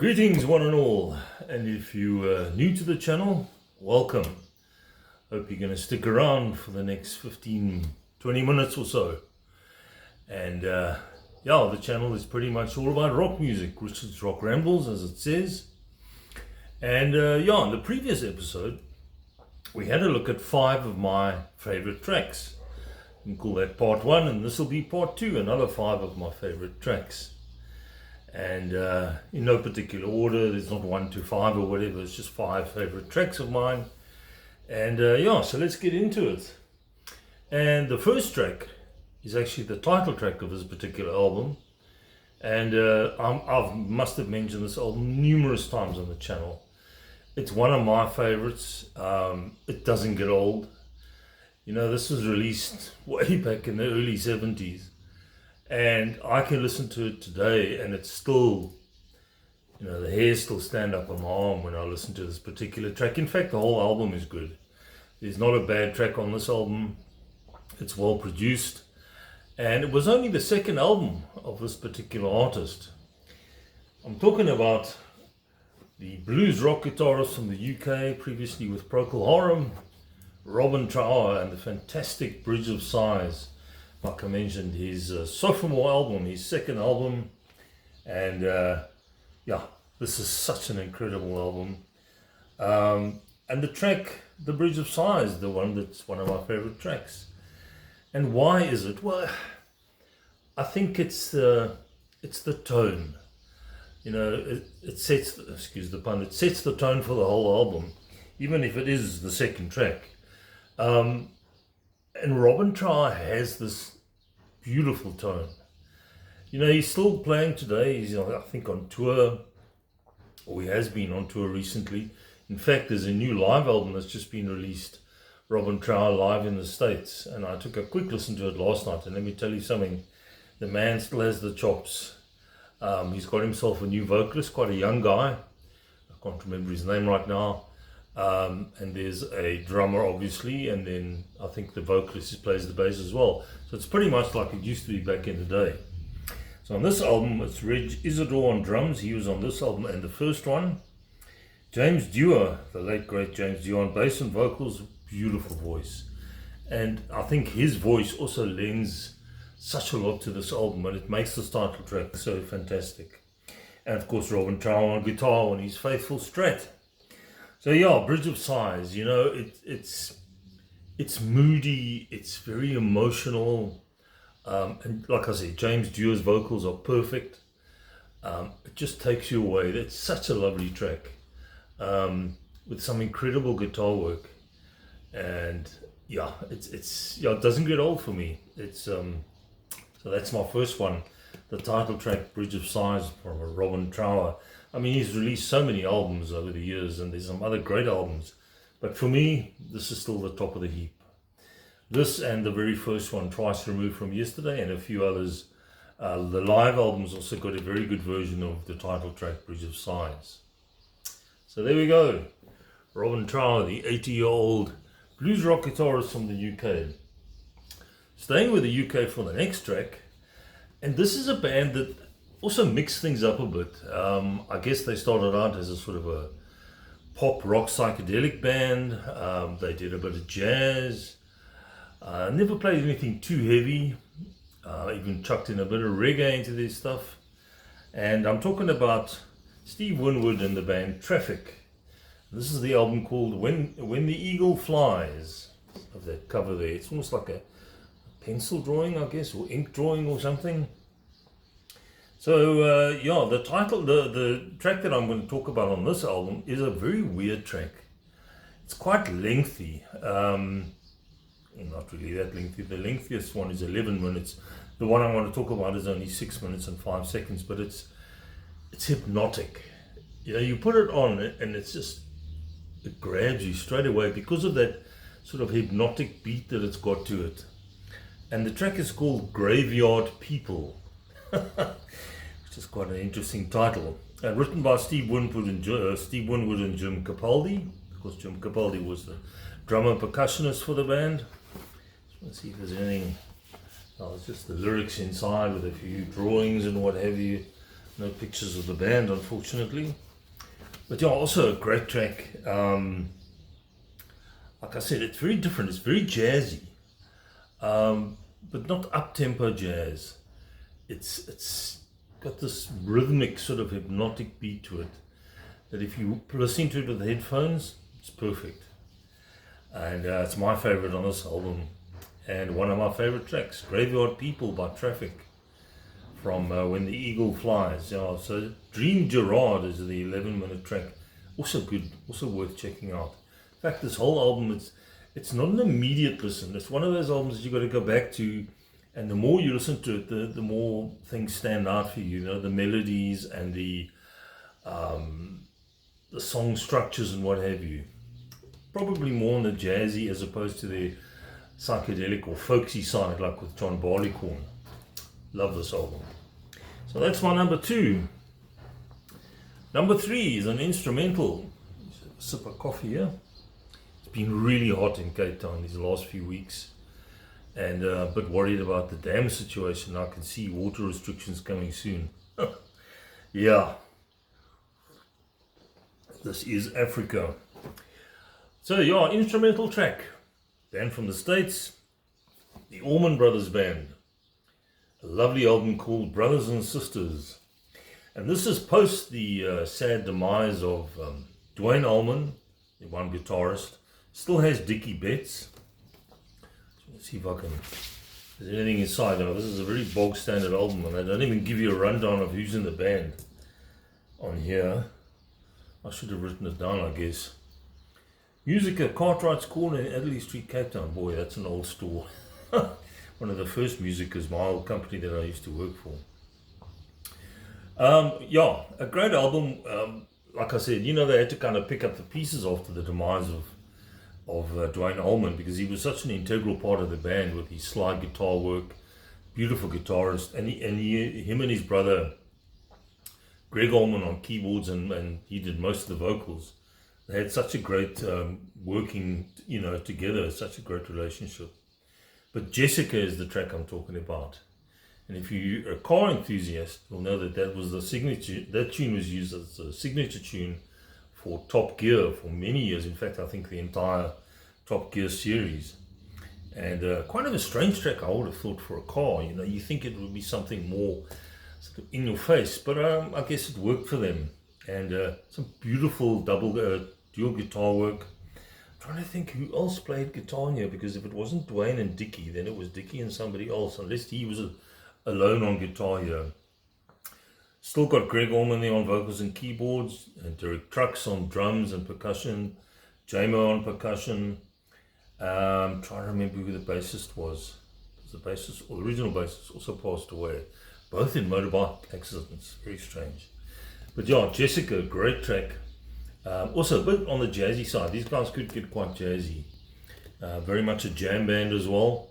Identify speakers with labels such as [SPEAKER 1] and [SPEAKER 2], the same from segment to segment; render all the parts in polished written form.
[SPEAKER 1] Greetings one and all, and if you are new to the channel, welcome. Hope you're going to stick around for the next 15-20 minutes or so. And yeah, the channel is pretty much all about rock music, Richard's Rock Rambles as it says. And yeah, in the previous episode we had a look at 5 of my favorite tracks. You can call that part 1, and this will be part 2, another 5 of my favorite tracks. And in no particular order, there's not 1 to 5 or whatever, it's just 5 favorite tracks of mine. And yeah, so let's get into it. And the first track is actually the title track of this particular album. And I must have mentioned this album numerous times on the channel. It's one of my favorites. It doesn't get old. You know, this was released way back in the early 70s. And I can listen to it today and it's still, you know, the hairs still stand up on my arm when I listen to this particular track. In fact, the whole album is good. There's not a bad track on this album. It's well produced. And it was only the second album of this particular artist. I'm talking about the blues rock guitarist from the UK, previously with Procol Harum, Robin Trower, and the fantastic Bridge of Sighs. Like I mentioned, his sophomore album, his second album, and yeah, this is such an incredible album. And the track, The Bridge of Sighs, the one that's one of my favorite tracks. And why is it? Well, I think it's the tone. You know, it sets, excuse the pun, it sets the tone for the whole album, even if it is the second track. And Robin Trower has this beautiful tone. You know, he's still playing today. He's, I think, on tour, or he has been on tour recently. In fact, there's a new live album that's just been released, Robin Trower live in the States. And I took a quick listen to it last night, and let me tell you something. The man still has the chops. He's got himself a new vocalist, quite a young guy. I can't remember his name right now. And there's a drummer obviously, and then I think the vocalist plays the bass as well. So it's pretty much like it used to be back in the day. So on this album, it's Reg Isidore on drums. He was on this album and the first one. James Dewar, the late great James Dewar, on bass and vocals, beautiful voice. And I think his voice also lends such a lot to this album, and it makes this title track so fantastic. And of course Robin Trower on guitar on his faithful Strat. So yeah, Bridge of Sighs, you know, it's moody, it's very emotional, and like I said, James Dewar's vocals are perfect. It just takes you away. It's such a lovely track, with some incredible guitar work, and yeah, it doesn't get old for me. So that's my first one, the title track, Bridge of Sighs from Robin Trower. I mean, he's released so many albums over the years, and there's some other great albums. But for me, this is still the top of the heap. This and the very first one, Twice Removed from Yesterday, and a few others. The live album's also got a very good version of the title track, Bridge of Sighs. So there we go. Robin Trower, the 80-year-old blues rock guitarist from the UK. Staying with the UK for the next track, and this is a band that also mixed things up a bit. I guess they started out as a sort of a pop rock psychedelic band. They did a bit of jazz. Never played anything too heavy. Even chucked in a bit of reggae into their stuff. And I'm talking about Steve Winwood and the band Traffic. This is the album called When the Eagle Flies. Of that cover there. It's almost like a pencil drawing, I guess, or ink drawing or something. So yeah, the title, the track that I'm going to talk about on this album is a very weird track. It's quite lengthy. Not really that lengthy. The lengthiest one is 11 minutes. The one I want to talk about is only 6 minutes and 5 seconds, but it's hypnotic. You know, you put it on and it grabs you straight away because of that sort of hypnotic beat that it's got to it. And the track is called Graveyard People. Which is quite an interesting title. Written by Steve Winwood and Jim Capaldi. Of course, Jim Capaldi was the drummer and percussionist for the band. Let's see if there's anything. Oh, it's just the lyrics inside with a few drawings and what have you. No pictures of the band, unfortunately. But yeah, also a great track. Like I said, it's very different. It's very jazzy, but not up-tempo jazz. It's got this rhythmic sort of hypnotic beat to it that if you listen to it with headphones, it's perfect. And it's my favorite on this album, and one of my favorite tracks, Graveyard People by Traffic, from When the Eagle Flies. Yeah, so Dream Gerard is the 11-minute track. Also good, also worth checking out. In fact, this whole album, it's not an immediate listen. It's one of those albums that you got to go back to, and the more you listen to it, the more things stand out for you. You know, the melodies and the song structures and what have you. Probably more on the jazzy as opposed to the psychedelic or folksy side, like with John Barleycorn. Love this album. So that's my number 2. Number 3 is an instrumental. A sip of coffee here. It's been really hot in Cape Town these last few weeks, and a bit worried about the dam situation. I can see water restrictions coming soon. Yeah, this is Africa. So yeah, instrumental track. Band from the States, the Allman Brothers Band. A lovely album called Brothers and Sisters. And this is post the sad demise of Duane Allman, the one guitarist. Still has Dickie Betts. Let's see if I can... If there's anything inside. Now, this is a very bog standard album, and they don't even give you a rundown of who's in the band on here. I should have written it down, I guess. Music at Cartwright's Corner in Adderley Street, Cape Town. Boy, that's an old store. One of the first Musicers, my old company that I used to work for. Yeah, a great album. Like I said, you know, they had to kind of pick up the pieces after the demise of Duane Allman, because he was such an integral part of the band with his slide guitar work, beautiful guitarist, and him and his brother Greg Allman on keyboards, and he did most of the vocals. They had such a great working, you know, together, such a great relationship. But Jessica is the track I'm talking about. And if you're a car enthusiast, you'll know that that was the signature, that tune was used as a signature tune for Top Gear for many years. In fact, I think the entire Top Gear series. And quite of a strange track, I would have thought, for a car. You know, you think it would be something more sort of in your face, but I guess it worked for them. And some beautiful dual guitar work. I'm trying to think who else played guitar in here, because if it wasn't Duane and Dickie, then it was Dickie and somebody else, unless he was alone on guitar here. Still got Greg Allman there on vocals and keyboards, and Derek Trucks on drums and percussion, J-Mo on percussion. Trying to remember who the bassist was. The bassist, or the original bassist, also passed away. Both in motorbike accidents. Very strange. But yeah, Jessica, great track. Also a bit on the jazzy side. These guys could get quite jazzy. Very much a jam band as well.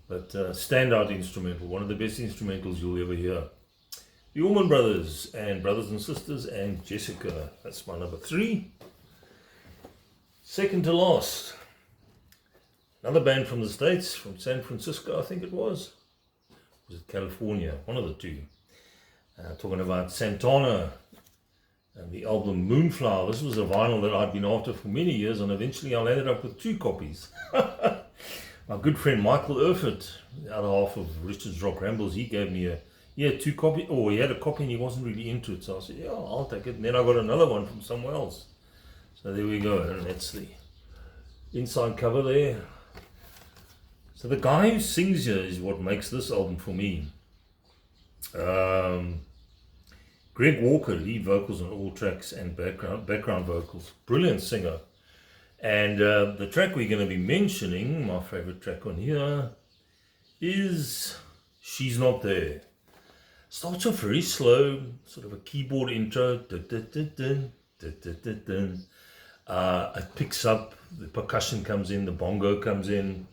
[SPEAKER 1] But standout instrumental, one of the best instrumentals you'll ever hear. The Allman Brothers and Brothers and Sisters and Jessica. That's my number 3. Second to last, another band from the States, from San Francisco, I think it was. Was it California? One of the two. Talking about Santana and the album Moonflower. This was a vinyl that I'd been after for many years, and eventually I landed up with 2 copies. My good friend Michael Erfurt, the other half of Richard's Rock Rambles, he gave me he had 2 copies, or he had a copy and he wasn't really into it, so I said, yeah, I'll take it. And then I got another one from somewhere else. So there we go, and that's the inside cover there. So the guy who sings here is what makes this album for me. Greg Walker, lead vocals on all tracks and background vocals. Brilliant singer. And the track we're going to be mentioning, my favorite track on here, is She's Not There. Starts off very slow, sort of a keyboard intro. It picks up, the percussion comes in, the bongo comes in.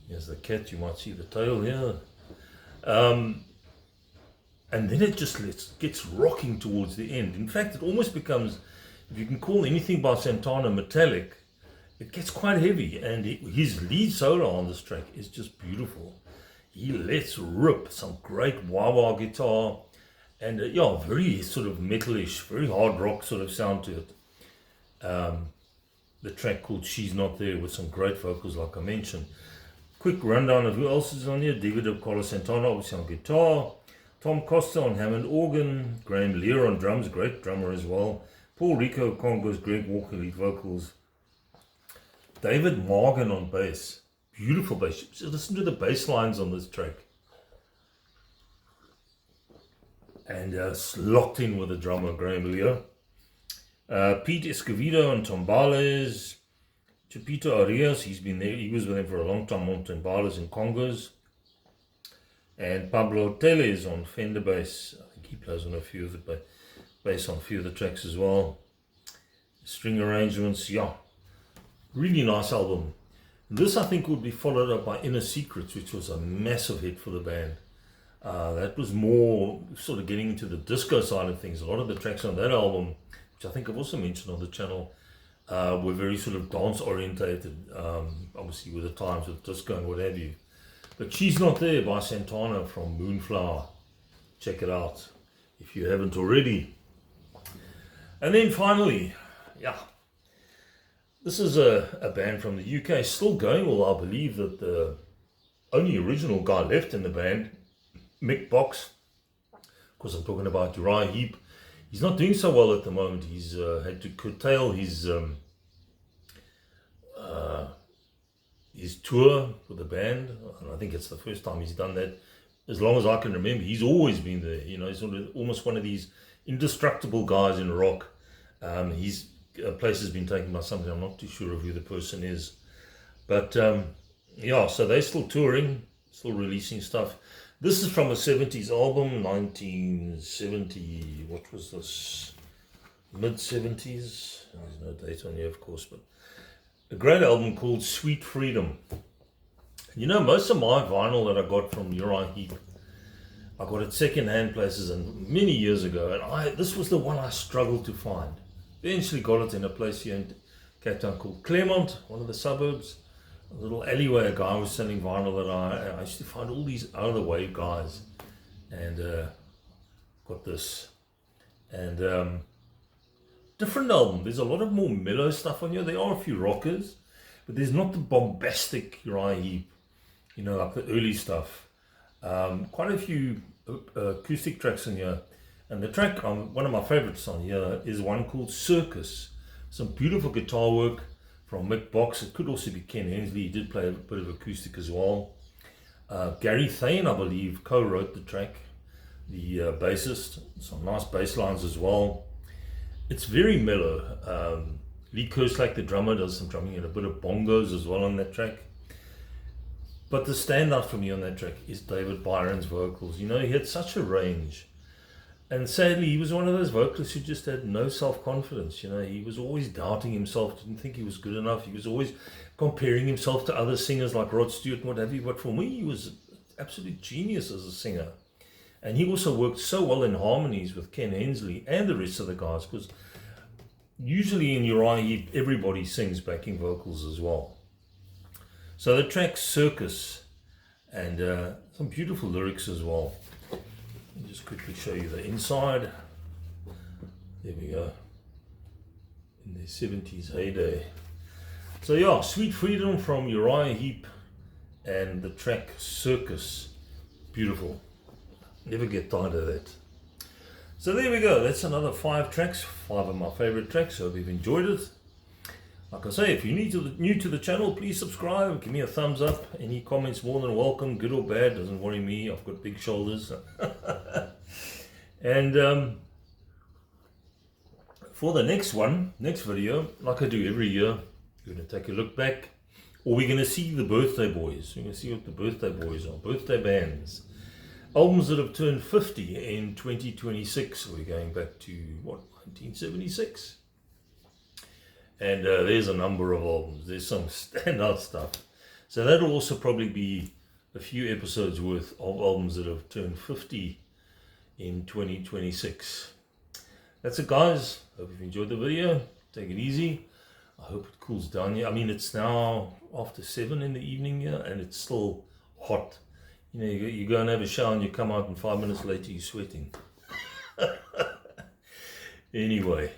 [SPEAKER 1] Here's the cat, you might see the tail here. And then it just gets rocking towards the end. In fact, it almost becomes, if you can call anything by Santana metallic, it gets quite heavy. And his lead solo on this track is just beautiful. He lets rip some great wah-wah guitar And yeah, very sort of metalish, very hard rock sort of sound to it. The track called She's Not There with some great vocals like I mentioned. Quick rundown of who else is on here. David Carlos Santana obviously on guitar, Tom Costa on Hammond organ, Graham Lear on drums, great drummer as well, Paul Rico congos, Greg Walker lead vocals, David Morgan on bass, beautiful bass. So listen to the bass lines on this track. And locked in with the drummer Graham Lear. Pete Escovedo on timbales, Chapito Arias, he's been there, he was with them for a long time on timbales and congos. And Pablo Teles on Fender bass, I think he plays on a few of the bass on a few of the tracks as well. String arrangements, yeah, really nice album. This I think would be followed up by Inner Secrets, which was a massive hit for the band. That was more sort of getting into the disco side of things. A lot of the tracks on that album, which I think I've also mentioned on the channel, were very sort of dance orientated, obviously with the times with disco and what have you. But She's Not There by Santana from Moonflower. Check it out if you haven't already. And then finally, yeah, this is a band from the UK, still going. Well, I believe that the only original guy left in the band, Mick Box, of course I'm talking about Uriah Heep. He's not doing so well at the moment. He's had to curtail his tour with the band, and I think it's the first time he's done that. As long as I can remember, he's always been there. You know, he's sort of almost one of these indestructible guys in rock. His place has been taken by somebody. I'm not too sure of who the person is, but yeah. So they're still touring, still releasing stuff. This is from a 70s album, 1970, what was this? Mid-70s? There's no date on here, of course, but a great album called Sweet Freedom. You know, most of my vinyl that I got from Uriah Heep, I got at second-hand places and many years ago, and this was the one I struggled to find. Eventually got it in a place here in Cape Town called Claremont, one of the suburbs. A little alleyway, a guy was selling vinyl that I used to find all these out of the way guys, and got this. And different album. There's a lot of more mellow stuff on here. There are a few rockers, but there's not the bombastic Uriah Heep, you know, like the early stuff. Quite a few acoustic tracks in here, and the track one of my favorites on here is one called Circus. Some beautiful guitar work from Mick Box. It could also be Ken Hensley. He did play a bit of acoustic as well. Gary Thane, I believe, co-wrote the track, the bassist. Some nice bass lines as well. It's very mellow. Lee Kerslake, the drummer, does some drumming and a bit of bongos as well on that track. But the standout for me on that track is David Byron's vocals. You know, he had such a range. And sadly, he was one of those vocalists who just had no self-confidence. You know, he was always doubting himself, didn't think he was good enough. He was always comparing himself to other singers like Rod Stewart and what have you. But for me, he was an absolute genius as a singer. And he also worked so well in harmonies with Ken Hensley and the rest of the guys, because usually in Uriah Heep, everybody sings backing vocals as well. So the track Circus, and some beautiful lyrics as well. Let me just quickly show you the inside. There we go. In the 70s heyday. So yeah, Sweet Freedom from Uriah Heep and the track Circus. Beautiful. Never get tired of that. So there we go. That's another 5 tracks. 5 of my favorite tracks. Hope you've enjoyed it. Like I say, if you're new to the channel, please subscribe. Give me a thumbs up. Any comments more than welcome, good or bad. Doesn't worry me. I've got big shoulders. And for the next video, like I do every year, we're going to take a look back, or we're going to see the birthday boys. We're going to see what the birthday boys are, birthday bands. Albums that have turned 50 in 2026. We're going back to, what, 1976? And there's a number of albums. There's some standout stuff. So that'll also probably be a few episodes worth of albums that have turned 50 in 2026. That's it, guys. Hope you've enjoyed the video. Take it easy. I hope it cools down here. I mean, it's now after 7 in the evening here, and it's still hot. You know, you go and have a shower and you come out and 5 minutes later you're sweating. Anyway,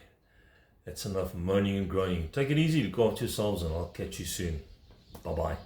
[SPEAKER 1] that's enough moaning and groaning. Take it easy, look after yourselves, and I'll catch you soon. Bye bye.